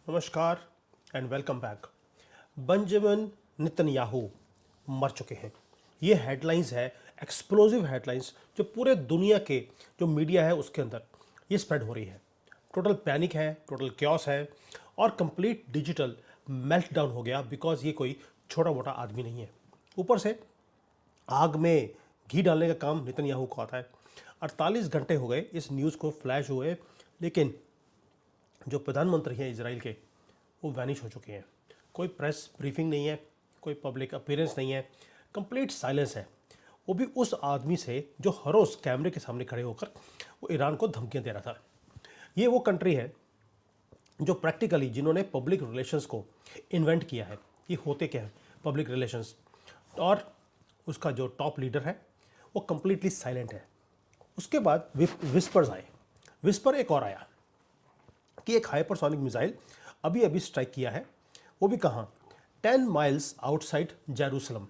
नमस्कार and welcome back. Benjamin Netanyahu मर चुके हैं। ये हेडलाइंस है, एक्सप्लोसिव हेडलाइंस जो पूरे दुनिया के जो मीडिया है उसके अंदर ये स्प्रेड हो रही है। टोटल पैनिक है, टोटल क्योस है और कंप्लीट डिजिटल मेल्टडाउन हो गया बिकॉज ये कोई छोटा मोटा आदमी नहीं है। ऊपर से आग में घी डालने का काम नेतन्याहू को आता है। 48 घंटे हो गए इस न्यूज़ को फ्लैश हुए, लेकिन जो प्रधानमंत्री हैं इजराइल के वो वैनिश हो चुके हैं। कोई प्रेस ब्रीफिंग नहीं है, कोई पब्लिक अपीयरेंस नहीं है, कंप्लीट साइलेंस है। वो भी उस आदमी से जो हर रोज़ कैमरे के सामने खड़े होकर वो ईरान को धमकियां दे रहा था। ये वो कंट्री है जो प्रैक्टिकली जिन्होंने पब्लिक रिलेशंस को इन्वेंट किया है। ये होते क्या है पब्लिक रिलेशंस, और उसका जो टॉप लीडर है वो कंप्लीटली साइलेंट है। उसके बाद विस्पर्स आए। विस्पर एक और आया कि एक हाइपरसोनिक मिसाइल अभी अभी स्ट्राइक किया है, वो भी कहाँ, 10 माइल्स आउटसाइड जेरूसलम।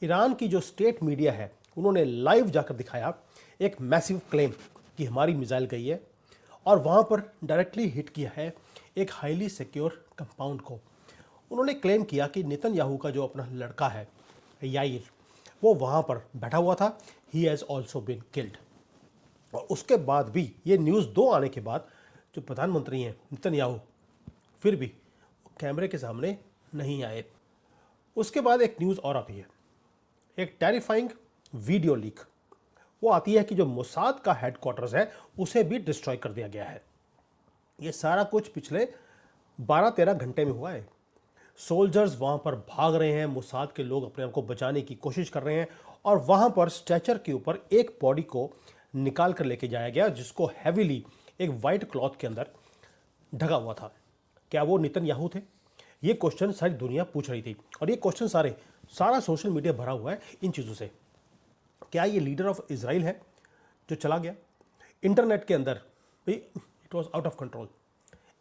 ईरान की जो स्टेट मीडिया है उन्होंने लाइव जाकर दिखाया एक मैसिव क्लेम कि हमारी मिसाइल गई है, और वहाँ पर डायरेक्टली हिट किया है एक हाईली सिक्योर कंपाउंड को। उन्होंने क्लेम किया कि नेतन्याहू का जो अपना लड़का है याइर, वो वहाँ पर बैठा हुआ था, he has also been killed. और उसके बाद भी ये न्यूज़ 2 आने के बाद जो प्रधानमंत्री हैं नेतन्याहू फिर भी कैमरे के सामने नहीं आए। उसके बाद एक न्यूज़ और आती है, एक टेरिफाइंग वीडियो लीक। वो आती है कि जो मोसाद का हेडक्वार्टर्स है उसे भी डिस्ट्रॉय कर दिया गया है। ये सारा कुछ पिछले 12-13 घंटे में हुआ है। सोल्जर्स वहाँ पर भाग रहे हैं, मोसाद के लोग अपने आप को बचाने की कोशिश कर रहे हैं, और वहाँ पर स्ट्रेचर के ऊपर एक बॉडी को निकाल कर लेके जाया गया जिसको हैवीली एक वाइट क्लॉथ के अंदर ढका हुआ था। क्या वो नेतन्याहू थे? ये क्वेश्चन सारी दुनिया पूछ रही थी, और ये क्वेश्चन सारा सोशल मीडिया भरा हुआ है इन चीज़ों से। क्या ये लीडर ऑफ इजराइल है जो चला गया? इंटरनेट के अंदर it was out of control.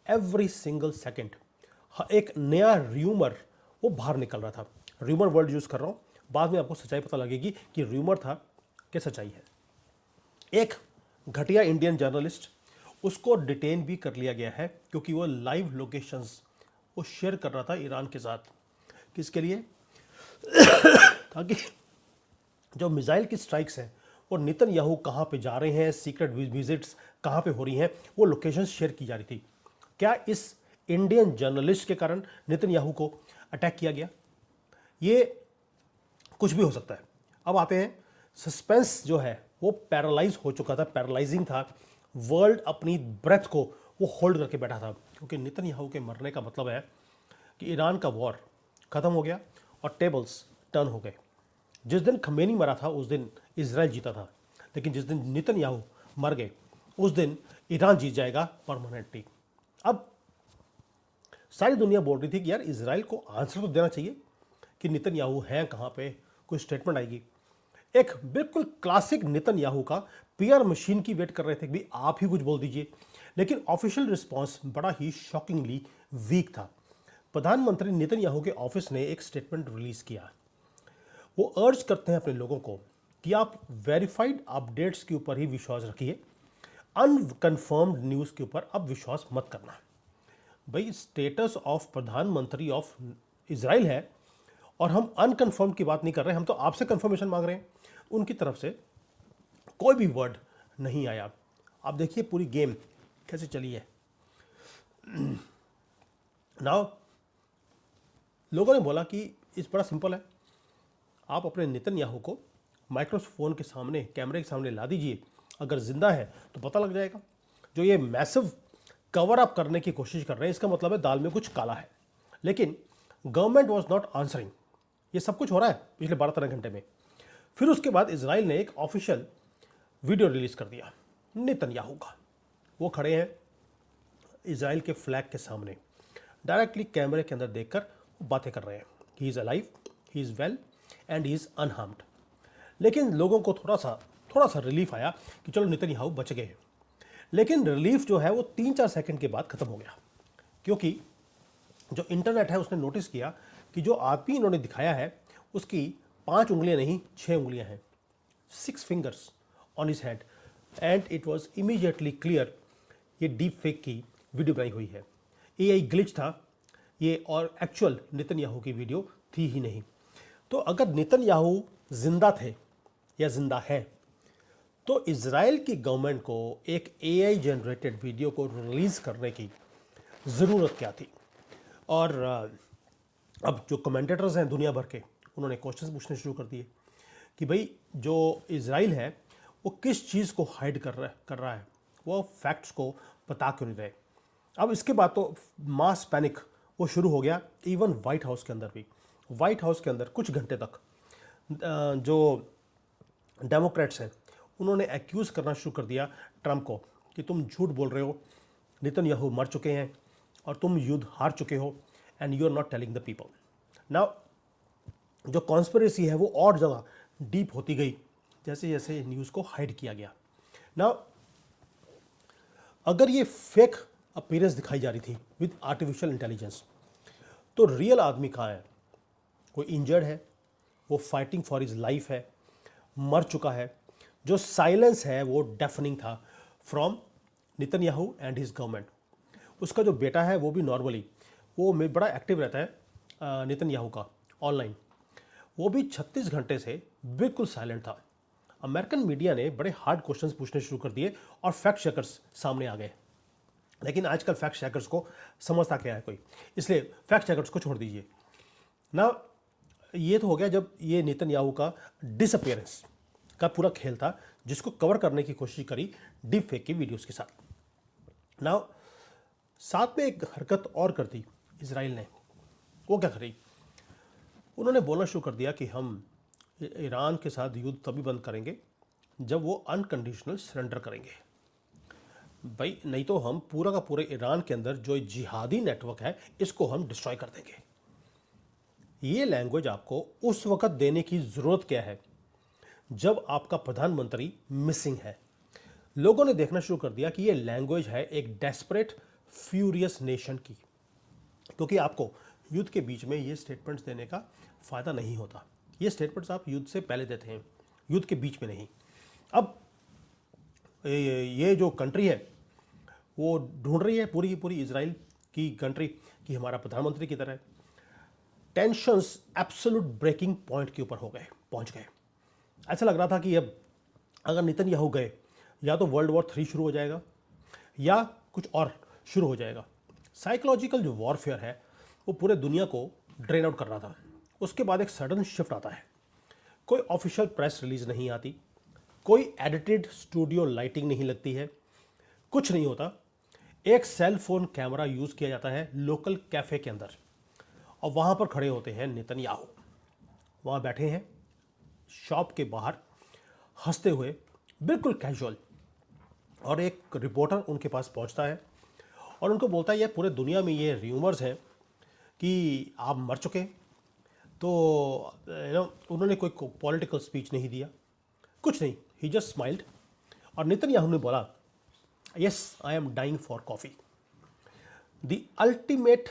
Every single second एक नया र्यूमर वो बाहर निकल रहा था। र्यूमर वर्ड यूज़ कर रहा हूँ, बाद में आपको सच्चाई पता लगेगी कि र्यूमर था कि सच्चाई है। एक घटिया इंडियन जर्नलिस्ट, उसको डिटेन भी कर लिया गया है क्योंकि वो लाइव लोकेशंस वो शेयर कर रहा था ईरान के साथ। किसके लिए? ताकि जो मिसाइल की स्ट्राइक्स हैं वो नेतन्याहू कहाँ पे जा रहे हैं, सीक्रेट विजिट्स कहाँ पे हो रही हैं, वो लोकेशंस शेयर की जा रही थी। क्या इस इंडियन जर्नलिस्ट के कारण नेतन्याहू को अटैक किया गया? ये कुछ भी हो सकता है। अब आते हैं, सस्पेंस जो है वो पैरालाइज हो चुका था, पैरालाइजिंग था। वर्ल्ड अपनी ब्रेथ को वो होल्ड करके बैठा था, क्योंकि नेतन्याहू के मरने का मतलब है कि ईरान का वॉर ख़त्म हो गया और टेबल्स टर्न हो गए। जिस दिन खमेनी मरा था उस दिन इजराइल जीता था, लेकिन जिस दिन नेतन्याहू मर गए उस दिन ईरान जीत जाएगा परमानेंटली। अब सारी दुनिया बोल रही थी कि यार इजराइल को आंसर तो देना चाहिए कि नेतन्याहू हैं कहाँ पे, कोई स्टेटमेंट आएगी। एक बिल्कुल क्लासिक नेतन्याहू का पीआर मशीन की वेट कर रहे थे कि आप ही कुछ बोल दीजिए, लेकिन ऑफिशियल रिस्पांस बड़ा ही शॉकिंगली वीक था। प्रधानमंत्री नेतन्याहू के ऑफिस ने एक स्टेटमेंट रिलीज किया। वो अर्ज करते हैं अपने लोगों को कि आप वेरीफाइड अपडेट्स के ऊपर ही विश्वास रखिए, अनकन्फर्म्ड न्यूज़ के ऊपर अब विश्वास मत करना। भाई, स्टेटस ऑफ प्रधानमंत्री ऑफ इजराइल है और हम अनकन्फर्म की बात नहीं कर रहे हैं, हम तो आपसे कंफर्मेशन मांग रहे हैं। उनकी तरफ से कोई भी वर्ड नहीं आया। आप देखिए पूरी गेम कैसे चली है। नाउ लोगों ने बोला कि इस बड़ा सिंपल है, आप अपने नेतन्याहू को माइक्रोफोन के सामने, कैमरे के सामने ला दीजिए, अगर जिंदा है तो पता लग जाएगा। जो ये मैसिव कवर अप करने की कोशिश कर रहे हैं इसका मतलब है दाल में कुछ काला है। लेकिन गवर्नमेंट वॉज नॉट आंसरिंग। ये सब कुछ हो रहा है पिछले 12-13 घंटे में। फिर उसके बाद इजराइल ने एक ऑफिशियल वीडियो रिलीज कर दिया नेतन्याहू का। वो खड़े हैं इजराइल के फ्लैग के सामने, डायरेक्टली कैमरे के अंदर देखकर बातें कर रहे हैं। He is alive, he is well and he is unharmed. लेकिन लोगों को थोड़ा सा रिलीफ आया कि चलो नेतन्याहू बच गए हैं। लेकिन रिलीफ जो है वो 3-4 सेकंड के बाद ख़त्म हो गया, क्योंकि जो इंटरनेट है उसने नोटिस किया कि जो आदमी इन्होंने दिखाया है उसकी 5 उंगलियां नहीं 6 उंगलियां हैं, 6 fingers on his head, and it was immediately clear ये डीप फेक की वीडियो बनाई हुई है। एआई ग्लिच था ये, और एक्चुअल नेतन्याहू की वीडियो थी ही नहीं। तो अगर नेतन्याहू जिंदा थे या जिंदा है, तो इजराइल की गवर्नमेंट को एक एआई जनरेटेड वीडियो को रिलीज करने की ज़रूरत क्या थी? और अब जो कमेंटेटर्स हैं दुनिया भर के, उन्होंने क्वेश्चंस पूछने शुरू कर दिए कि भाई जो इजराइल है वो किस चीज़ को हाइड कर रहा है, वो फैक्ट्स को बता क्यों नहीं रहे। अब इसके बाद तो मास पैनिक वो शुरू हो गया, इवन वाइट हाउस के अंदर भी। वाइट हाउस के अंदर कुछ घंटे तक जो डेमोक्रेट्स हैं उन्होंने एक्यूज़ करना शुरू कर दिया ट्रंप को कि तुम झूठ बोल रहे हो, नेतन्याहू मर चुके हैं और तुम युद्ध हार चुके हो, and you are not telling the people. Now जो कॉन्स्पिरेसी है वो और ज़्यादा डीप होती गई जैसे जैसे न्यूज़ को हाइड किया गया। नाउ अगर ये फेक अपीयरेंस दिखाई जा रही थी विद आर्टिफिशियल इंटेलिजेंस, तो रियल आदमी कहाँ है? कोई इंजर्ड है, वो फाइटिंग फॉर हिज लाइफ है, मर चुका है। जो साइलेंस है वो डेफनिंग था from Netanyahu and his government. उसका जो बेटा है वो भी नॉर्मली वो में बड़ा एक्टिव रहता है नेतन्याहू का ऑनलाइन, वो भी 36 घंटे से बिल्कुल साइलेंट था। अमेरिकन मीडिया ने बड़े हार्ड क्वेश्चंस पूछने शुरू कर दिए और फैक्ट चेकर्स सामने आ गए। लेकिन आजकल फैक्ट चेकर्स को समझता क्या है कोई, इसलिए फैक्ट चेकर्स को छोड़ दीजिए ना। ये तो हो गया जब ये नेतन्याहू का डिसअपियरेंस का पूरा खेल था, जिसको कवर करने की कोशिश करी डीप फेक की वीडियोस के साथ। ना साथ में एक हरकत और कर दी इसराइल ने। वो क्या करी? उन्होंने बोलना शुरू कर दिया कि हम ईरान के साथ युद्ध तभी बंद करेंगे जब वो अनकंडीशनल सरेंडर करेंगे। भाई नहीं तो हम पूरा का पूरा ईरान के अंदर जो जिहादी नेटवर्क है इसको हम डिस्ट्रॉय कर देंगे। ये लैंग्वेज आपको उस वक्त देने की ज़रूरत क्या है जब आपका प्रधानमंत्री मिसिंग है। लोगों ने देखना शुरू कर दिया कि ये लैंग्वेज है एक डेस्परेट फ्यूरियस नेशन की, क्योंकि आपको युद्ध के बीच में ये स्टेटमेंट्स देने का फ़ायदा नहीं होता। ये स्टेटमेंट्स आप युद्ध से पहले देते हैं, युद्ध के बीच में नहीं। अब ये जो कंट्री है वो ढूंढ रही है पूरी की पूरी इजराइल की कंट्री कि हमारा प्रधानमंत्री की तरह है। टेंशंस एब्सोल्यूट ब्रेकिंग पॉइंट के ऊपर पहुंच गए। ऐसा लग रहा था कि अब अगर नेतन्याहू गए या तो वर्ल्ड वॉर 3 शुरू हो जाएगा या कुछ और शुरू हो जाएगा। साइकोलॉजिकल जो वॉरफेयर है वो पूरे दुनिया को ड्रेन आउट कर रहा था। उसके बाद एक सडन शिफ्ट आता है। कोई ऑफिशियल प्रेस रिलीज नहीं आती, कोई एडिटेड स्टूडियो लाइटिंग नहीं लगती है, कुछ नहीं होता। एक सेल फोन कैमरा यूज़ किया जाता है लोकल कैफ़े के अंदर, और वहाँ पर खड़े होते हैं नेतन्याहू। वहाँ बैठे हैं शॉप के बाहर हंसते हुए, बिल्कुल कैजुअल। और एक रिपोर्टर उनके पास पहुँचता है और उनको बोलता है ये पूरे दुनिया में ये र्यूमर्स हैं कि आप मर चुके। तो उन्होंने कोई पॉलिटिकल स्पीच नहीं दिया, कुछ नहीं, ही जस्ट स्माइल्ड। और नेतन्याहू ने बोला yes I am dying for coffee. The ultimate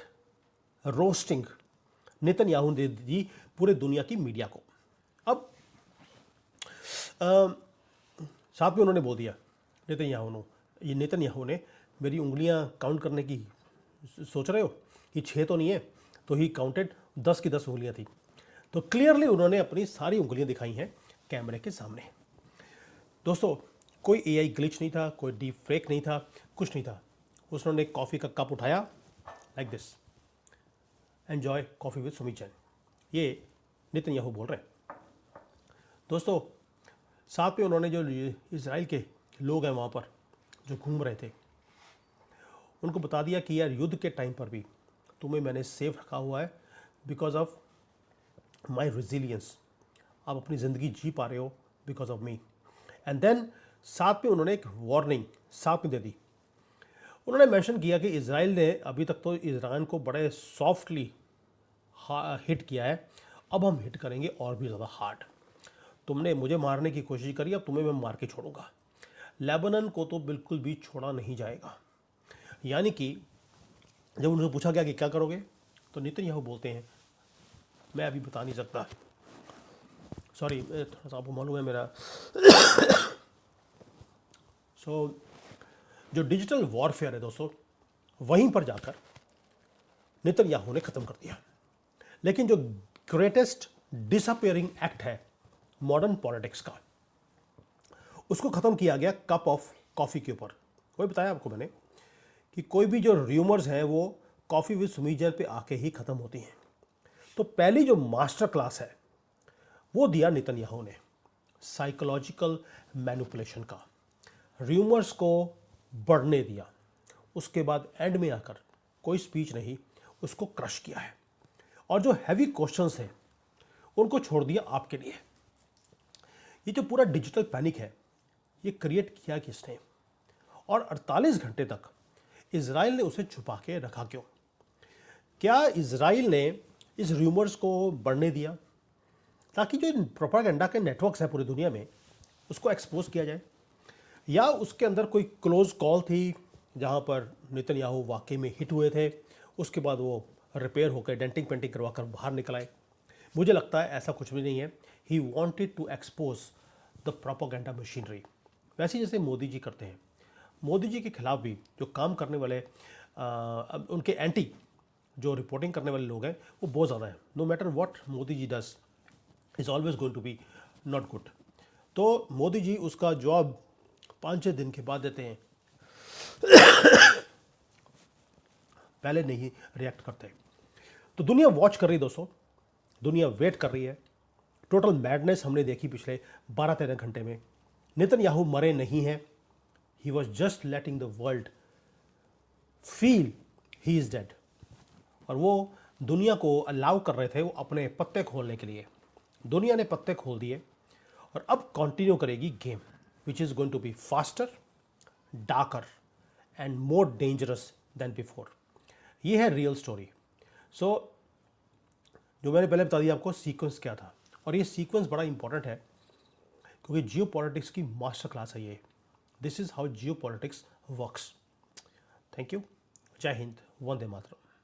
roasting Netanyahu ने दी पूरे दुनिया की मीडिया को। अब साथ में उन्होंने बोल दिया नेतन्याहू ने मेरी उंगलियां काउंट करने की सोच रहे हो कि 6 तो नहीं है, तो ही काउंटेड 10 की 10 उंगलियां थी। तो क्लियरली उन्होंने अपनी सारी उंगलियां दिखाई हैं कैमरे के सामने। दोस्तों कोई एआई ग्लिच नहीं था, कोई डीप फेक नहीं था, कुछ नहीं था। उसने कॉफ़ी का कप उठाया like this, enjoy coffee with Sumit Jain. ये नेतन्याहू बोल रहे हैं। दोस्तों साथ में उन्होंने जो इजराइल के लोग हैं वहाँ पर जो घूम रहे थे उनको बता दिया कि यार युद्ध के टाइम पर भी तुम्हें मैंने सेफ रखा हुआ है बिकॉज ऑफ माई रेजिलियंस। आप अपनी ज़िंदगी जी पा रहे हो because of me. And then साथ में उन्होंने एक वार्निंग साथ में दे दी। उन्होंने मेंशन किया कि इजराइल ने अभी तक तो ईरान को बड़े सॉफ्टली हिट किया है, अब हम हिट करेंगे और भी ज़्यादा हार्ड। तुमने मुझे मारने की कोशिश करी, अब तुम्हें मैं मार के छोड़ूंगा। लेबनान को तो बिल्कुल भी छोड़ा नहीं जाएगा। यानी कि जब उन्हें पूछा गया कि क्या करोगे, तो नेतन्याहू बोलते हैं मैं अभी बता नहीं सकता, सॉरी थोड़ा सा आपको मालूम है मेरा सो जो डिजिटल वॉरफेयर है दोस्तों, वहीं पर जाकर नेतन्याहू ने ख़त्म कर दिया। लेकिन जो ग्रेटेस्ट डिसअपियरिंग एक्ट है मॉडर्न पॉलिटिक्स का, उसको ख़त्म किया गया कप ऑफ कॉफ़ी के ऊपर। वही बताया आपको मैंने कि कोई भी जो र्यूमर्स हैं वो कॉफ़ी विद सुमीजर पे आके ही ख़त्म होती हैं। तो पहली जो मास्टर क्लास है वो दिया नेतन्याहू ने, साइकोलॉजिकल मैनिपुलेशन का। र्यूमर्स को बढ़ने दिया, उसके बाद एंड में आकर कोई स्पीच नहीं, उसको क्रश किया है। और जो हैवी क्वेश्चंस हैं उनको छोड़ दिया आपके लिए। ये जो पूरा डिजिटल पैनिक है ये क्रिएट किया किसने, और 48 घंटे तक इजराइल ने उसे छुपा के रखा क्यों? क्या इजराइल ने इस र्यूमर्स को बढ़ने दिया ताकि जो प्रोपागेंडा के नेटवर्क्स हैं पूरी दुनिया में उसको एक्सपोज किया जाए, या उसके अंदर कोई क्लोज कॉल थी जहां पर नेतन्याहू वाकई में हिट हुए थे, उसके बाद वो रिपेयर होकर डेंटिंग पेंटिंग करवा कर बाहर निकल आए? मुझे लगता है ऐसा कुछ भी नहीं है। He wanted to expose the propaganda machinery, वैसे जैसे मोदी जी करते हैं। मोदी जी के खिलाफ भी जो काम करने वाले अब उनके एंटी जो रिपोर्टिंग करने वाले लोग हैं वो बहुत ज़्यादा हैं। No matter what Modi ji does is always going to be not good. तो मोदी जी उसका जवाब 5-6 दिन के बाद देते हैं, पहले नहीं रिएक्ट करते। तो दुनिया वॉच कर रही है दोस्तों, दुनिया वेट कर रही है। टोटल मैडनेस हमने देखी पिछले 12-13 घंटे में। नेतन्याहू मरे नहीं हैं, he was just letting the world feel he is dead. और वो दुनिया को अलाउ कर रहे थे वो अपने पत्ते खोलने के लिए। दुनिया ने पत्ते खोल दिए और अब कंटिन्यू करेगी game, which is going to be faster, darker and more dangerous than before. ये है रियल स्टोरी। सो जो मैंने पहले बता दिया आपको सीक्वेंस क्या था, और ये सीक्वेंस बड़ा इंपॉर्टेंट है क्योंकि जियो पॉलिटिक्स की मास्टर क्लास है ये। This is how Jio politics works. Thank you. जय हिंद, वंदे मातरम।